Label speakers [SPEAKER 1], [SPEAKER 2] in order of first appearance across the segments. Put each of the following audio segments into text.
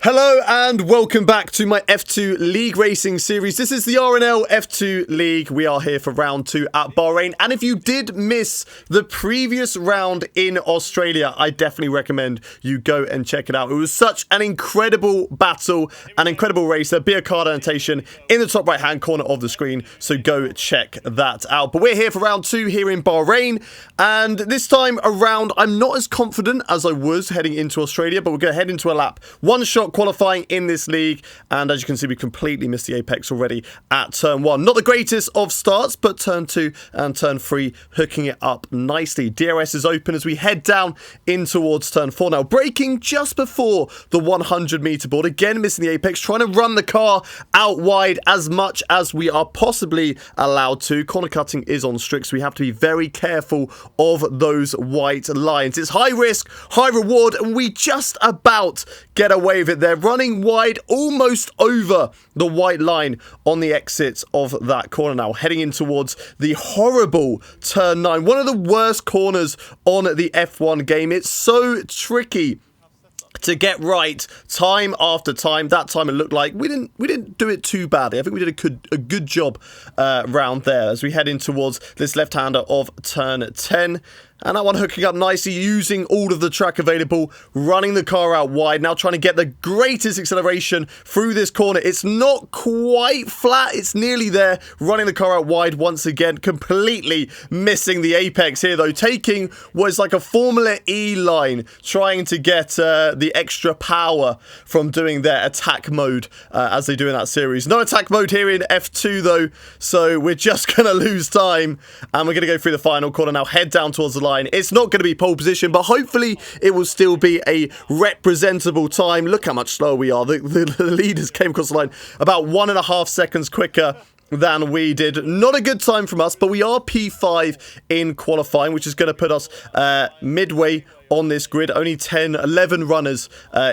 [SPEAKER 1] Hello and welcome back to my F2 League Racing series. This is the RNL F2 League. We are here for round 2 at Bahrain. And if you did miss the previous round in Australia, I definitely recommend you go and check it out. It was such an incredible battle, an incredible race. There'll be a card annotation in the top right hand corner of the screen, so go check that out. But we're here for round 2 here in Bahrain. And this time around, I'm not as confident as I was heading into Australia, but we're going to head into a lap. One shot qualifying in this league, and as you can see, we completely missed the apex already at turn 1. Not the greatest of starts, but turn 2 and turn 3 hooking it up nicely. DRS is open as we head down in towards turn 4 now, braking just before the 100 meter board, again missing the apex, trying to run the car out wide as much as we are possibly allowed to. Corner cutting is on strict, so we have to be very careful of those white lines. It's high risk, high reward, and we just about get away with it. They're running wide, almost over the white line on the exit of that corner now, heading in towards the horrible turn 9. One of the worst corners on the F1 game. It's so tricky to get right time after time. That time it looked like we didn't do it too badly. I think we did a good job round there as we head in towards this left-hander of turn 10. And that one hooking up nicely, using all of the track available, running the car out wide. Now trying to get the greatest acceleration through this corner. It's not quite flat. It's nearly there. Running the car out wide once again. Completely missing the apex here, though. Taking what is like a Formula E line. Trying to get the extra power from doing their attack mode as they do in that series. No attack mode here in F2, though. So we're just going to lose time. And we're going to go through the final corner now. Head down towards the line. It's not going to be pole position, but hopefully it will still be a representable time. Look how much slower we are. The leaders came across the line about 1.5 seconds quicker than we did. Not a good time from us, but we are P5 in qualifying, which is going to put us midway on this grid. Only 11 runners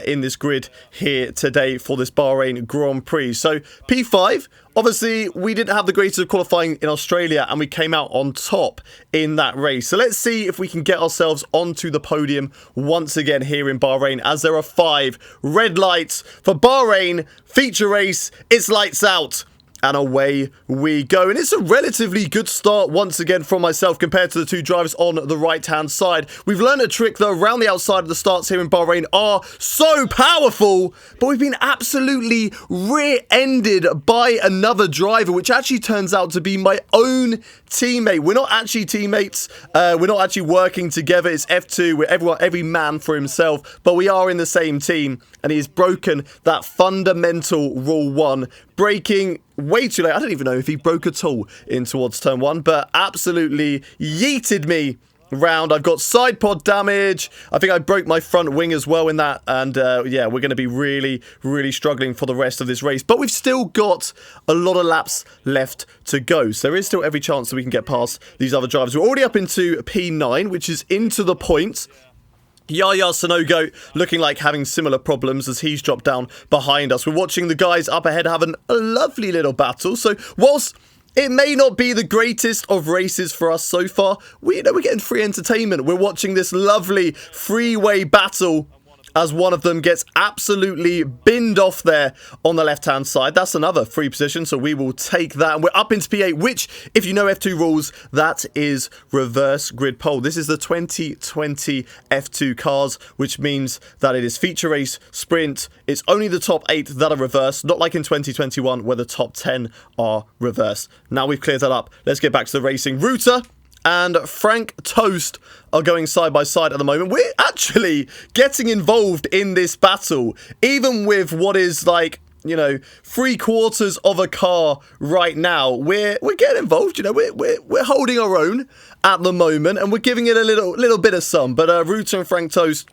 [SPEAKER 1] in this grid here today for this Bahrain Grand Prix. So P5, obviously we didn't have the greatest of qualifying in Australia and we came out on top in that race. So let's see if we can get ourselves onto the podium once again here in Bahrain, as there are 5 red lights for Bahrain feature race. It's lights out. And away we go. And it's a relatively good start once again from myself compared to the 2 drivers on the right-hand side. We've learned a trick, though. Around the outside of the starts here in Bahrain are so powerful, but we've been absolutely rear-ended by another driver, which actually turns out to be my own teammate. We're not actually teammates. We're not actually working together. It's F2. We're every man for himself, but we are in the same team. And he's broken that fundamental rule 1, braking way too late. I don't even know if he broke at all in towards turn 1, but absolutely yeeted me round. I've got side pod damage. I think I broke my front wing as well in that. And yeah, we're going to be really, really struggling for the rest of this race. But we've still got a lot of laps left to go. So there is still every chance that we can get past these other drivers. We're already up into P9, which is into the points. Yaya Sonogo looking like having similar problems as he's dropped down behind us. We're watching the guys up ahead having a lovely little battle. So whilst it may not be the greatest of races for us so far, we're getting free entertainment. We're watching this lovely freeway battle as one of them gets absolutely binned off there on the left-hand side. That's another free position, so we will take that. And we're up into P8, which, if you know F2 rules, that is reverse grid pole. This is the 2020 F2 cars, which means that it is feature race, sprint. It's only the top 8 that are reverse, not like in 2021 where the top 10 are reverse. Now we've cleared that up, let's get back to the racing. Router and Frank Toast are going side by side at the moment. We're actually getting involved in this battle, even with what is like, you know, 3/4 of a car right now. We're getting involved. You know, we're holding our own at the moment, and we're giving it a little bit of some. But Router and Frank Toast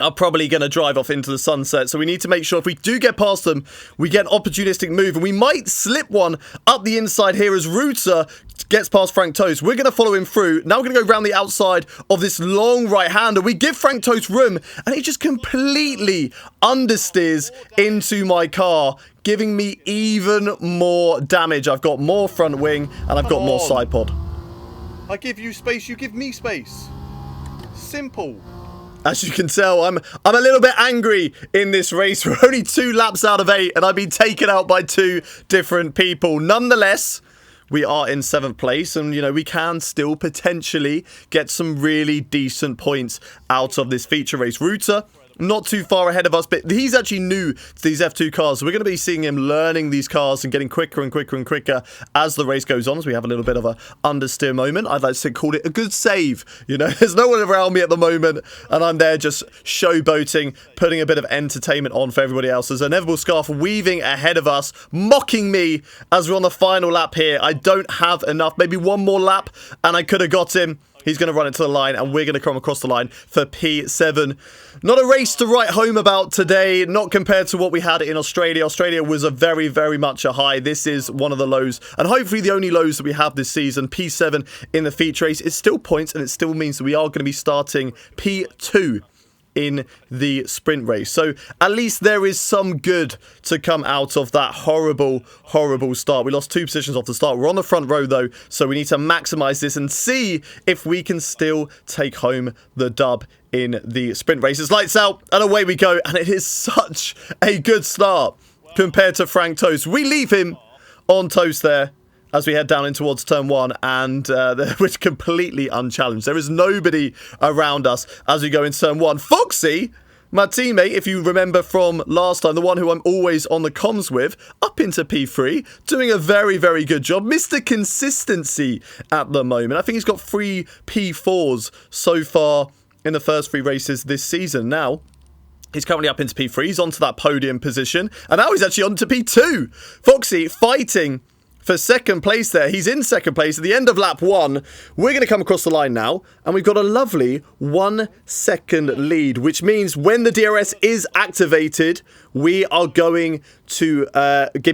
[SPEAKER 1] are probably going to drive off into the sunset. So we need to make sure if we do get past them, we get an opportunistic move. And we might slip one up the inside here as Router gets past Frank Toast. We're going to follow him through. Now we're going to go around the outside of this long right-hander. We give Frank Toast room, and he just completely understeers into my car, giving me even more damage. I've got more front wing, and I've got more side pod.
[SPEAKER 2] I give you space, you give me space. Simple.
[SPEAKER 1] As you can tell, I'm a little bit angry in this race. We're only 2 laps out of 8, and I've been taken out by 2 different people. Nonetheless, we are in 7th place, and, you know, we can still potentially get some really decent points out of this feature race. Router, not too far ahead of us, but he's actually new to these F2 cars, so we're going to be seeing him learning these cars and getting quicker and quicker and quicker as the race goes on, as we have a little bit of a understeer moment. I'd like to call it a good save. You know, there's no one around me at the moment, and I'm there just showboating, putting a bit of entertainment on for everybody else. There's an inevitable scarf weaving ahead of us, mocking me as we're on the final lap here. I don't have enough, maybe one more lap, and I could have got him. He's going to run it to the line, and we're going to come across the line for P7. Not a race to write home about today, not compared to what we had in Australia. Australia was a very, very much a high. This is one of the lows, and hopefully the only lows that we have this season. P7 in the feature race. It's still points, and it still means that we are going to be starting P2 in the sprint race. So at least there is some good to come out of that horrible, horrible start. We lost 2 positions off the start. We're on the front row though, so we need to maximize this and see if we can still take home the dub in the sprint races. Lights out, and away we go. And it is such a good start compared to Frank Toast. We leave him on toast there as we head down in towards turn 1, and we're completely unchallenged. There is nobody around us as we go in turn 1. Foxy, my teammate, if you remember from last time, the one who I'm always on the comms with, up into P3, doing a very, very good job. Mr. Consistency at the moment. I think he's got 3 P4s so far in the first 3 races this season. Now, he's currently up into P3. He's onto that podium position, and now he's actually onto P2. Foxy fighting for 2nd place there. He's in 2nd place at the end of lap 1. We're going to come across the line now, and we've got a lovely 1 second lead, which means when the DRS is activated, we are going to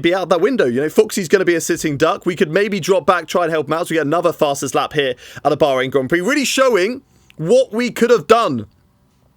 [SPEAKER 1] be out that window. You know, Foxy's going to be a sitting duck. We could maybe drop back, try and help him out, so we get another fastest lap here at the Bahrain Grand Prix, really showing what we could have done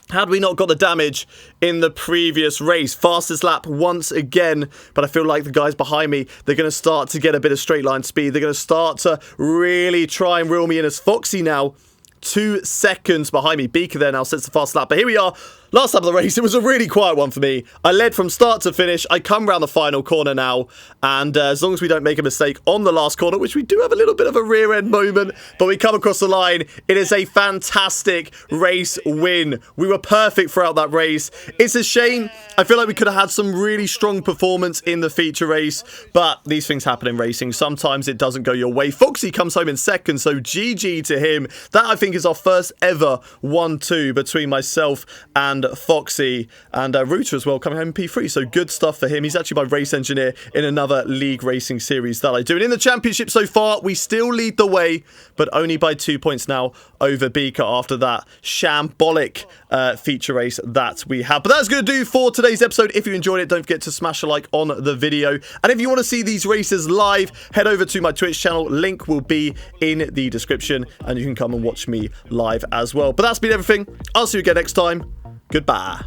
[SPEAKER 1] had we not got the damage in the previous race. Fastest lap once again, but I feel like the guys behind me, they're going to start to get a bit of straight line speed. They're going to start to really try and reel me in, as Foxy now 2 seconds behind me. Beaker there now sets the fast lap, but here we are. Last lap of the race, it was a really quiet one for me. I led from start to finish. I come around the final corner now, and as long as we don't make a mistake on the last corner, which we do have a little bit of a rear end moment, but we come across the line. It is a fantastic race win. We were perfect throughout that race. It's a shame. I feel like we could have had some really strong performance in the feature race, but these things happen in racing. Sometimes it doesn't go your way. Foxy comes home in 2nd, so GG to him. That, I think, is our first ever 1-2 between myself and Foxy, and Router as well coming home in P3, so good stuff for him. He's actually my race engineer in another league racing series that I do. And in the championship so far, we still lead the way, but only by 2 points now over Beaker after that shambolic feature race that we had. But that's going to do for today's episode. If you enjoyed it, don't forget to smash a like on the video. And if you want to see these races live, head over to my Twitch channel. Link will be in the description, and you can come and watch me live as well. But that's been everything. I'll see you again next time. Goodbye.